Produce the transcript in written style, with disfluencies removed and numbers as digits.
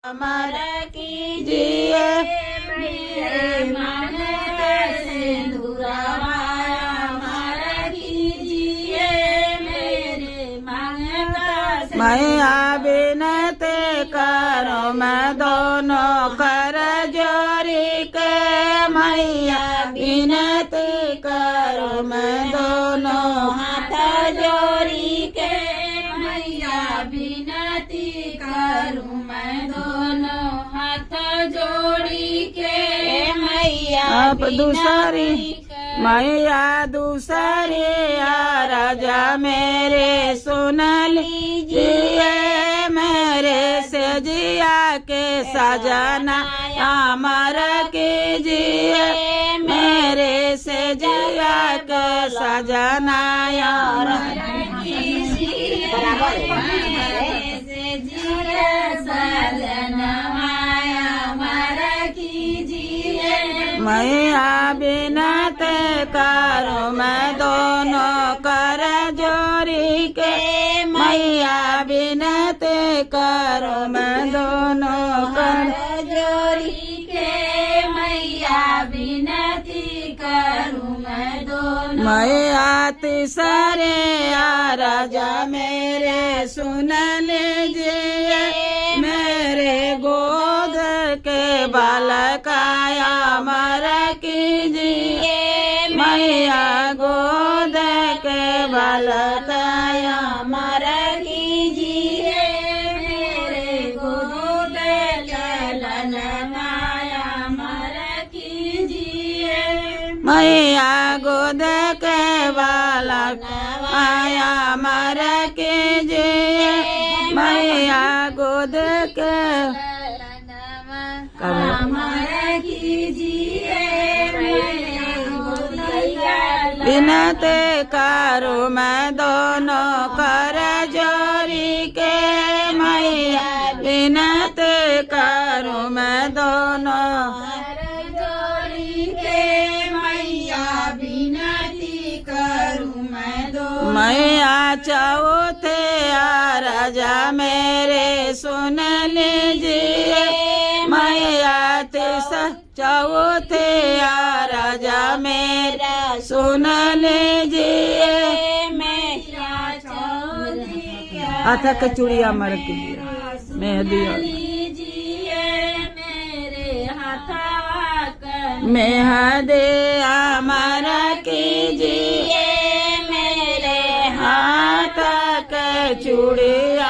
हमारा कीजिए मेरे मन का सिंदूरवा हमारा कीजिए मेरे मन का। मैया बिनती करो मैं दोनों कर जोरी के, मैया बिनती करो मैं दोनों हाथ जोड़ी के, मैया बिनती करूं मैं दोनों हाथ जोड़ी के, मैया अब दूसरी मैया दूसरी राजा मेरे सुन लीजिए मेरे से जिया के सजना अमर कीजिए मेरे से जिया के सजना मैया बिनती करो मैं दोनों कर जोरी के, मैया बिनती करो मैं दोनों कर जोरी के, मैया बिनती करूं मैं दोनों। मैया तीसरे राजा मेरे सुन लीजिए मेरे गोद के बालकाया अमर कीजिए, मैया गोद के बालकाया अमर कीजिए मेरे गोद के ललनाया अमर कीजिए, मैया गोद के बालकाया अमर कीजिए, मैया गोद के अमर कीजिए बिनती करो मैं दोनों कर जोरी के, मैया बिनती करो मैं दोनों कर जोरी के, मैया बिनती करूं मैं दोनों। मैया चौथे राजा मेरे सुन लीजिए मैया चौथे राजा मेरा सुन लीजिए हाथ के चूड़िया मर कीजिए मेहंदी मेरे हाथ मेहंदी अमर कीजिए मेरे हाथ के चूड़िया